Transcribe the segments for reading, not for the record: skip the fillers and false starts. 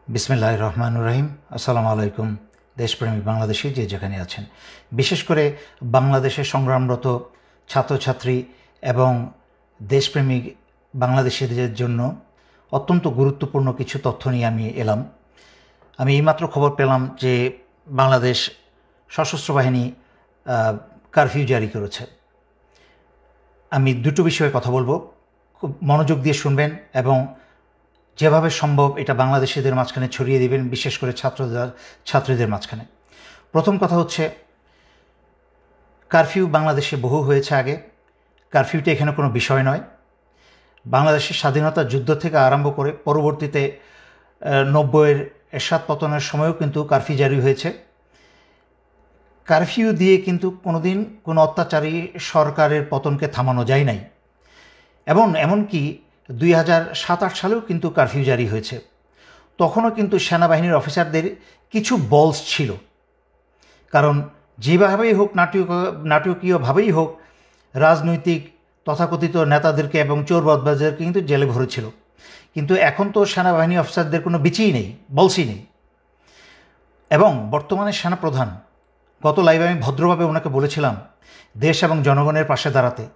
বিসমিল্লাহির রহমানির রহিম। আসসালামু আলাইকুম। দেশপ্রেমিক বাংলাদেশি যে যেখানে আছেন, বিশেষ করে বাংলাদেশে সংগ্রামরত ছাত্রছাত্রী এবং দেশপ্রেমিক বাংলাদেশিদের জন্য অত্যন্ত গুরুত্বপূর্ণ কিছু তথ্য নিয়ে আমি এলাম। আমি এইমাত্র খবর পেলাম যে বাংলাদেশ সশস্ত্র বাহিনী কারফিউ জারি করেছে। আমি দুটো বিষয়ে কথা বলবো, খুব মনোযোগ দিয়ে শুনবেন এবং যেভাবে সম্ভব এটা বাংলাদেশিদের মাঝখানে ছড়িয়ে দিবেন, বিশেষ করে ছাত্রীদের মাঝখানে। প্রথম কথা হচ্ছে, কারফিউ বাংলাদেশে বহু হয়েছে আগে। কারফিউটা এখানে কোনো বিষয় নয়। বাংলাদেশের স্বাধীনতা যুদ্ধ থেকে আরম্ভ করে পরবর্তীতে 90-এর এরশাদ পতনের সময়ও কিন্তু কারফিউ জারি হয়েছে। কারফিউ দিয়ে কিন্তু কোনোদিন কোনো অত্যাচারী সরকারের পতনকে থামানো যায় নাই। এবং এমনকি 2007-8 সালেও কিন্তু কারফিউ জারি হয়েছে। তখনও কিন্তু সেনাবাহিনীর অফিসারদের কিছু বলস ছিল, কারণ যেভাবেই হোক, নাটকীয়ভাবেই হোক, রাজনৈতিক তথাকথিত নেতাদেরকে এবং চোর বদমাশদেরকে কিন্তু জেলে ভরেছিল। কিন্তু এখন তো সেনাবাহিনী অফিসারদের কোনো বিচিই নেই, বলসই নেই। এবং বর্তমানে সেনাপ্রধান, গত লাইভে আমি ভদ্রভাবে ওনাকে বলেছিলাম দেশ এবং জনগণের পাশে দাঁড়াতে।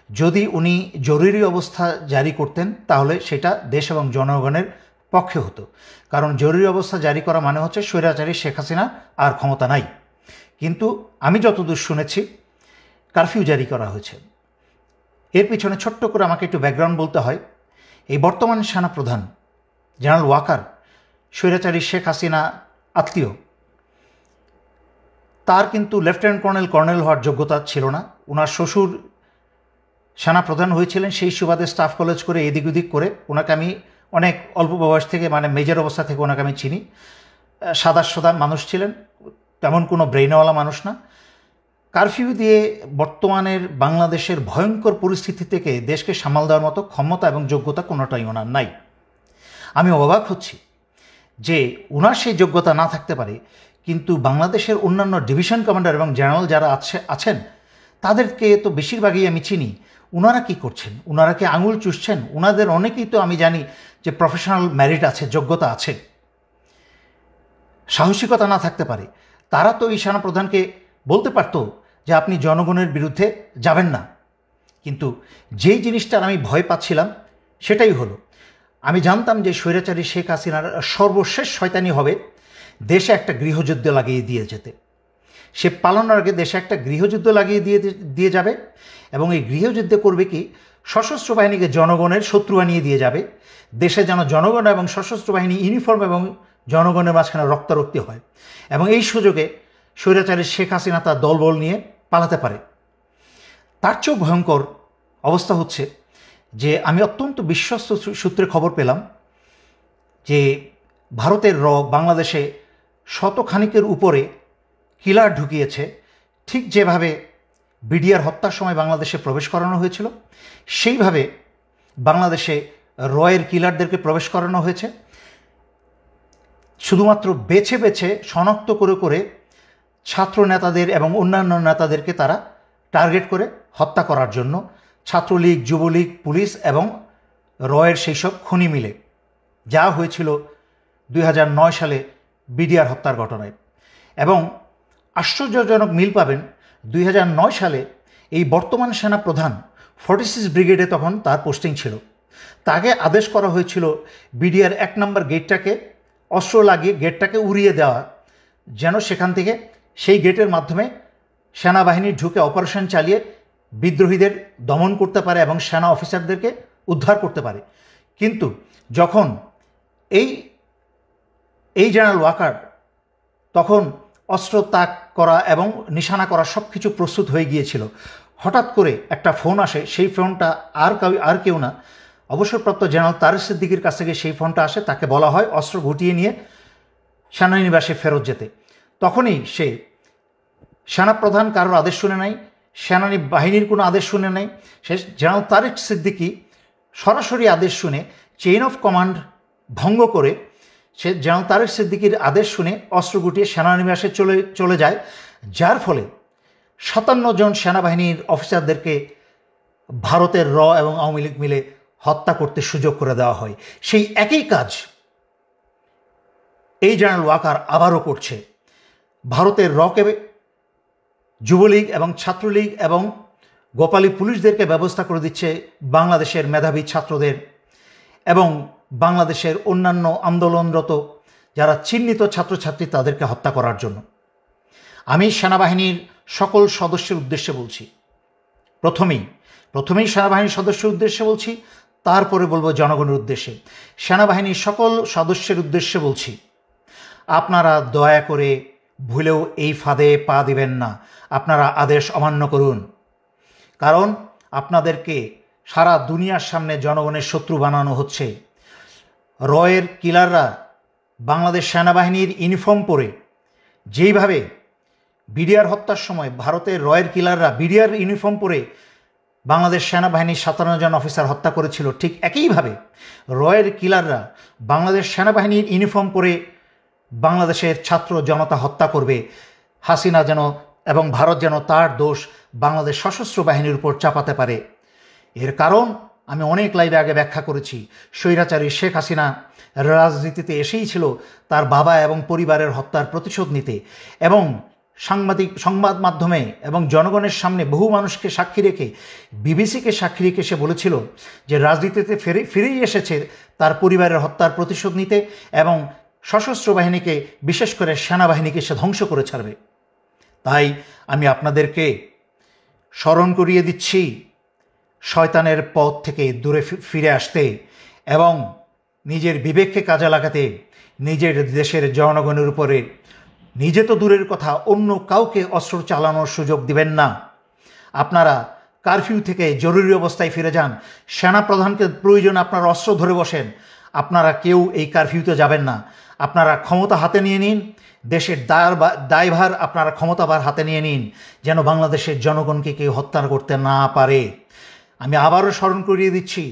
যদি উনি জরুরি অবস্থা জারি করতেন তাহলে সেটা দেশ এবং জনগণের পক্ষে হতো, কারণ জরুরি অবস্থা জারি করা মানে হচ্ছে স্বৈরাচারী শেখ হাসিনা আর ক্ষমতা নাই। কিন্তু আমি যতদূর শুনেছি কারফিউ জারি করা হয়েছে। এর পিছনে ছোট্ট করে আমাকে একটু ব্যাকগ্রাউন্ড বলতে হয়। এই বর্তমান সেনাপ্রধান জেনারেল ওয়াকার স্বৈরাচারী শেখ হাসিনা আত্মীয়। তার কিন্তু লেফটেন্যান্ট কর্নেল হওয়ার যোগ্যতা ছিল না। ওনার শ্বশুর সেনাপ্রধান হয়েছিলেন, সেই সুবাদে স্টাফ কলেজ করে এদিক ওদিক করে ওনাকে আমি অনেক অল্প বয়স থেকে, মানে মেজর অবস্থা থেকে ওনাকে আমি চিনি। সাদা মানুষ ছিলেন, তেমন কোনো ব্রেইনওয়ালা মানুষ না। কারফিউ দিয়ে বর্তমানের বাংলাদেশের ভয়ঙ্কর পরিস্থিতি থেকে দেশকে সামাল দেওয়ার মতো ক্ষমতা এবং যোগ্যতা কোনোটাই ওনার নাই। আমি অবাক হচ্ছি যে ওনার সেই যোগ্যতা না থাকতে পারে, কিন্তু বাংলাদেশের অন্যান্য ডিভিশন কমান্ডার এবং জেনারেল যারা আছেন তাদেরকে তো বেশিরভাগই আমি চিনি। ওনারা কি করছেন? ওনারা কি আঙুল চুষছেন? ওনাদের অনেকেই তো আমি জানি যে প্রফেশনাল মেরিট আছে, যোগ্যতা আছে। সাহসিকতা না থাকতে পারে তারা তো এই সেনাপ্রধানকে বলতে পারতো যে আপনি জনগণের বিরুদ্ধে যাবেন না। কিন্তু যেই জিনিসটার আমি ভয় পাচ্ছিলাম সেটাই হলো। আমি জানতাম যে স্বৈরাচারী শেখ হাসিনার সর্বশেষ শয়তানি হবে দেশে একটা গৃহযুদ্ধ লাগিয়ে দিয়ে যেতে। সে পালানোর আগে দেশে একটা গৃহযুদ্ধ লাগিয়ে দিয়ে যাবে, এবং এই গৃহযুদ্ধে করবে কি, সশস্ত্র বাহিনীকে জনগণের শত্রু বানিয়ে দিয়ে যাবে। দেশে যেন জনগণ এবং সশস্ত্র বাহিনী ইউনিফর্ম এবং জনগণের মাঝখানে রক্তারক্তি হয়, এবং এই সুযোগে স্বৈরাচারী শেখ হাসিনা তার দলবল নিয়ে পালাতে পারে। তার চেয়েও ভয়ঙ্কর অবস্থা হচ্ছে যে আমি অত্যন্ত বিশ্বস্ত সূত্রে খবর পেলাম যে ভারতের বাংলাদেশে শতখানিকের উপরে কিলার ঢুকিয়েছে। ঠিক যেভাবে বিডিআর হত্যার সময় বাংলাদেশে প্রবেশ করানো হয়েছিল, সেইভাবে বাংলাদেশে রয়ের কিলারদেরকে প্রবেশ করানো হয়েছে। শুধুমাত্র বেছে বেছে শনাক্ত করে করে ছাত্র নেতাদের এবং অন্যান্য নেতাদেরকে তারা টার্গেট করে হত্যা করার জন্য, ছাত্রলীগ, যুবলীগ, পুলিশ এবং রয়ের সেই সব খুনি মিলে, যা হয়েছিল 2009 সালে বিডিআর হত্যার ঘটনায়। এবং আশ্চর্যজনক মিল পাবেন, 2009 সালে এই বর্তমান সেনাপ্রধান 46 ব্রিগেডে তখন তার পোস্টিং ছিল। তাকে আদেশ করা হয়েছিল বিডিআর 1 নম্বর গেটটাকে অস্ত্র লাগিয়ে গেটটাকে উড়িয়ে দেওয়া, যেন সেখান থেকে সেই গেটের মাধ্যমে সেনাবাহিনী ঢুকে অপারেশন চালিয়ে বিদ্রোহীদের দমন করতে পারে এবং সেনা অফিসারদেরকে উদ্ধার করতে পারে। কিন্তু যখন এই জেনারেল ওয়াকার তখন অস্ত্র তাক করা এবং নিশানা করা সব কিছু প্রস্তুত হয়ে গিয়েছিল, হঠাৎ করে একটা ফোন আসে। সেই ফোনটা আর কেউ না, অবসরপ্রাপ্ত জেনারেল তারেক সিদ্দিকীর কাছ থেকে সেই ফোনটা আসে। তাকে বলা হয় অস্ত্র গুটিয়ে নিয়ে সেনানিবাসে ফেরত যেতে। তখনই সে সেনাপ্রধান কারোর আদেশ শুনে নাই, সেনানী বাহিনীর কোনো আদেশ শুনে নাই। সে জেনারেল তারেক সিদ্দিকী সরাসরি আদেশ শুনে, চেইন অফ কমান্ড ভঙ্গ করে সে জেনারেল তারেক সিদ্দিকীর আদেশ শুনে অস্ত্র গুটিয়ে সেনানিবাসে চলে যায়, যার ফলে 57 জন সেনাবাহিনীর অফিসারদেরকে ভারতের এবং আওয়ামী লীগ মিলে হত্যা করতে সুযোগ করে দেওয়া হয়। সেই একই কাজ এই জেনারেল ওয়াকার আবারও করছে। ভারতের রকে যুবলীগ এবং ছাত্রলীগ এবং গোপালী পুলিশদেরকে ব্যবস্থা করে দিচ্ছে বাংলাদেশের মেধাবী ছাত্রদের এবং বাংলাদেশের অন্যান্য আন্দোলনরত যারা চিহ্নিত ছাত্রছাত্রী তাদেরকে হত্যা করার জন্য। আমি সেনাবাহিনীর সকল সদস্যের উদ্দেশ্যে বলছি, প্রথমেই সেনাবাহিনীর সদস্যের উদ্দেশ্যে বলছি, তারপরে বলবো জনগণের উদ্দেশ্যে। সেনাবাহিনীর সকল সদস্যের উদ্দেশ্যে বলছি, আপনারা দয়া করে ভুলেও এই ফাঁদে পা দিবেন না। আপনারা আদেশ অমান্য করুন, কারণ আপনাদেরকে সারা দুনিয়ার সামনে জনগণের শত্রু বানানো হচ্ছে। রয়ের কিলাররা বাংলাদেশ সেনাবাহিনীর ইউনিফর্ম পরে যেইভাবে বিডিআর হত্যার সময় ভারতের রয়ের কিলাররা বিডিআর ইউনিফর্ম পরে বাংলাদেশ সেনাবাহিনীর 57 জন অফিসার হত্যা করেছিল, ঠিক একইভাবে রয়ের কিলাররা বাংলাদেশ সেনাবাহিনীর ইউনিফর্ম পরে বাংলাদেশের ছাত্র জনতা হত্যা করবে। হাসিনা যেন এবং ভারত যেন তার দোষ বাংলাদেশ সশস্ত্র বাহিনীর উপর চাপাতে পারে। এর কারণ আমি অনেক লাইভে আগে ব্যাখ্যা করেছি। স্বৈরাচারী শেখ হাসিনা রাজনীতিতে এসেই ছিল তার বাবা এবং পরিবারের হত্যার প্রতিশোধ নিতে, এবং সংবাদ মাধ্যমে এবং জনগণের সামনে বহু মানুষকে সাক্ষী রেখে, বিবিসিকে সাক্ষী রেখে সে বলেছিল যে রাজনীতিতে ফিরেই এসেছে তার পরিবারের হত্যার প্রতিশোধ নিতে এবং সশস্ত্র বাহিনীকে, বিশেষ করে সেনাবাহিনীকে সে ধ্বংস করে ছাড়বে। তাই আমি আপনাদেরকে স্মরণ করিয়ে দিচ্ছি শয়তানের পথ থেকে দূরে ফিরে আসতে এবং নিজের বিবেককে কাজে লাগাতে, নিজের দেশের জনগণের উপরে নিজে তো দূরের কথা অন্য কাউকে অস্ত্র চালানোর সুযোগ দিবেন না। আপনারা কারফিউ থেকে জরুরি অবস্থায় ফিরে যান। সেনাপ্রধানকে প্রয়োজন আপনারা অস্ত্র ধরে বসেন। আপনারা কেউ এই কারফিউতে যাবেন না। আপনারা ক্ষমতা হাতে নিয়ে নিন, দেশের দায়ভার আপনারা ক্ষমতাভার হাতে নিয়ে নিন, যেন বাংলাদেশের জনগণকে কেউ হত্যা করতে না পারে। আমি আবারও স্মরণ করিয়ে দিচ্ছি,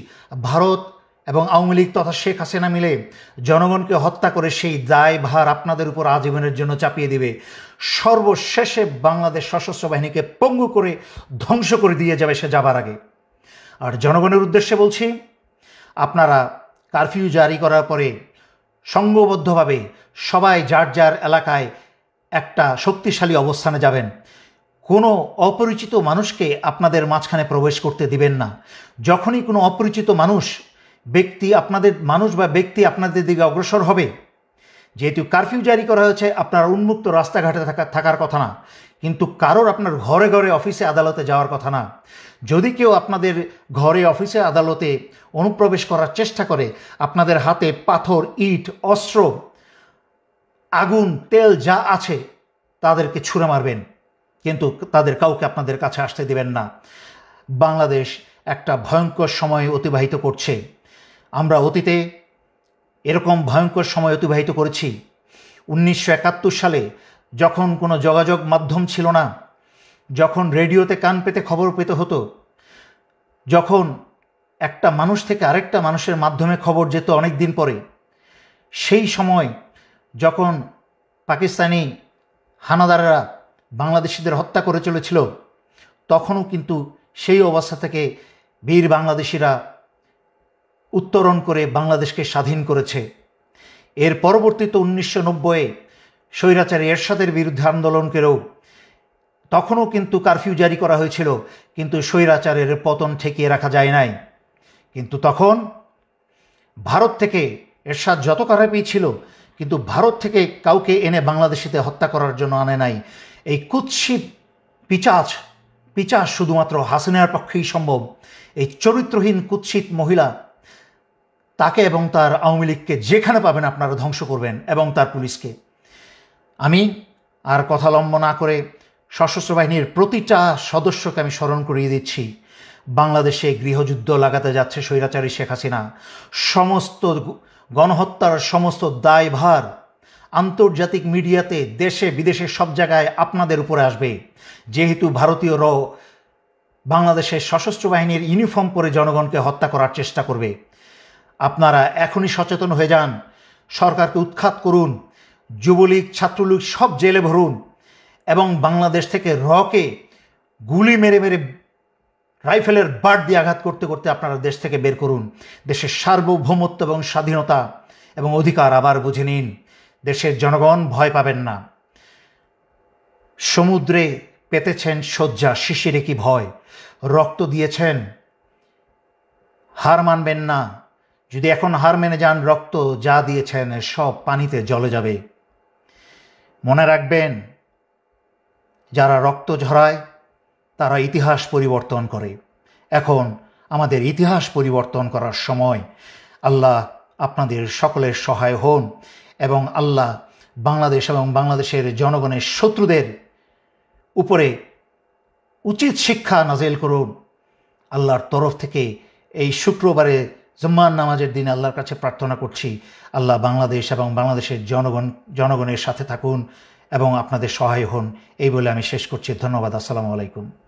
ভারত এবং আওয়ামী লীগ তথা শেখ হাসিনা মিলে জনগণকে হত্যা করে সেই দায়ভার আপনাদের উপর আজীবনের জন্য চাপিয়ে দেবে। সর্বশেষে বাংলাদেশ সশস্ত্র বাহিনীকে পঙ্গু করে ধ্বংস করে দিয়ে যাবে সে যাবার আগে। আর জনগণের উদ্দেশ্যে বলছি, আপনারা কারফিউ জারি করার পরে সংঘবদ্ধভাবে সবাই যার যার এলাকায় একটা শক্তিশালী অবস্থানে যাবেন। কোনো অপরিচিত মানুষকে আপনাদের মাঝখানে প্রবেশ করতে দিবেন না। যখনই কোনো অপরিচিত ব্যক্তি আপনাদের দিকে অগ্রসর হবে, যেহেতু কারফিউ জারি করা হয়েছে, আপনারা উন্মুক্ত রাস্তাঘাটে থাকার কথা না, কিন্তু কারোর আপনার ঘরে ঘরে অফিসে আদালতে যাওয়ার কথা না। যদি কেউ আপনাদের ঘরে অফিসে আদালতে অনুপ্রবেশ করার চেষ্টা করে, আপনাদের হাতে পাথর, ইট, অস্ত্র, আগুন, তেল যা আছে তাদেরকে ছুঁড়ে মারবেন, কিন্তু তাদের কাউকে আপনাদের কাছে আসতে দেবেন না। বাংলাদেশ একটা ভয়ঙ্কর সময় অতিবাহিত করছে। আমরা অতীতে এরকম ভয়ঙ্কর সময় অতিবাহিত করেছি। 1971 সালে যখন কোনো যোগাযোগ মাধ্যম ছিল না, যখন রেডিওতে কান পেতে খবর পেতে হতো, যখন একটা মানুষ থেকে আরেকটা মানুষের মাধ্যমে খবর যেত অনেক দিন পরে, সেই সময় যখন পাকিস্তানি হানাদাররা বাংলাদেশিদের হত্যা করে চলেছিল, তখনও কিন্তু সেই অবস্থা থেকে বীর বাংলাদেশিরা উত্তরণ করে বাংলাদেশকে স্বাধীন করেছে। এর পরবর্তীতে 1990-এ স্বৈরাচারী এরশাদের বিরুদ্ধে আন্দোলনকেও তখনও কিন্তু কারফিউ জারি করা হয়েছিল, কিন্তু স্বৈরাচারের পতন ঠেকিয়ে রাখা যায় নাই। কিন্তু তখন ভারত থেকে এরশাদ যত কারফিউ ছিল, কিন্তু ভারত থেকে কাউকে এনে বাংলাদেশিতে হত্যা করার জন্য আনে নাই। এই কুৎসিত পিচাচ শুধুমাত্র হাসিনার পক্ষেই সম্ভব। এই চরিত্রহীন কুৎসিত মহিলা, তাকে এবং তার আওয়ামী লীগকে যেখানে পাবেন আপনারা ধ্বংস করবেন, এবং তার পুলিশকে। আমি আর কথা লম্ব না করে সশস্ত্র বাহিনীর প্রতিটা সদস্যকে আমি স্মরণ করিয়ে দিচ্ছি, বাংলাদেশে গৃহযুদ্ধ লাগাতে যাচ্ছে স্বৈরাচারী শেখ হাসিনা। সমস্ত গণহত্যার সমস্ত দায়ভার আন্তর্জাতিক মিডিয়াতে, দেশে বিদেশে সব জায়গায় আপনাদের উপরে আসবে, যেহেতু ভারতীয়রাও বাংলাদেশের সশস্ত্র বাহিনীর ইউনিফর্ম পরে জনগণকে হত্যা করার চেষ্টা করবে। আপনারা এখনই সচেতন হয়ে যান, সরকারকে উৎখাত করুন, যুবলীগ, ছাত্রলীগ সব জেলে ভরুন, এবং বাংলাদেশ থেকে রকে গুলি মেরে মেরে রাইফেলের বাট দিয়ে আঘাত করতে করতে আপনারা দেশ থেকে বের করুন। দেশের সার্বভৌমত্ব এবং স্বাধীনতা এবং অধিকার আবার বুঝে নিন। দেশের জনগণ ভয় পাবেন না। সমুদ্রে পেতেছেন শয্যা, শিশিরে কি ভয়, রক্ত দিয়েছেন, হার মানবেন না। যদি এখন হার মেনে যান, রক্ত যা দিয়েছেন সব পানিতে জ্বলে যাবে। মনে রাখবেন, যারা রক্ত ঝরায় তারা ইতিহাস পরিবর্তন করে। এখন আমাদের ইতিহাস পরিবর্তন করার সময়। আল্লাহ আপনাদের সকলের সহায় হন এবং আল্লাহ বাংলাদেশ এবং বাংলাদেশের জনগণের শত্রুদের উপরে উচিত শিক্ষা নাজিল করুন। আল্লাহর তরফ থেকে এই শুক্রবারে জুম্মার নামাজের দিনে আল্লাহর কাছে প্রার্থনা করছি, আল্লাহ বাংলাদেশ এবং বাংলাদেশের জনগণের সাথে থাকুন এবং আপনাদের সহায় হন। এই বলে আমি শেষ করছি। ধন্যবাদ। আসসালামু আলাইকুম।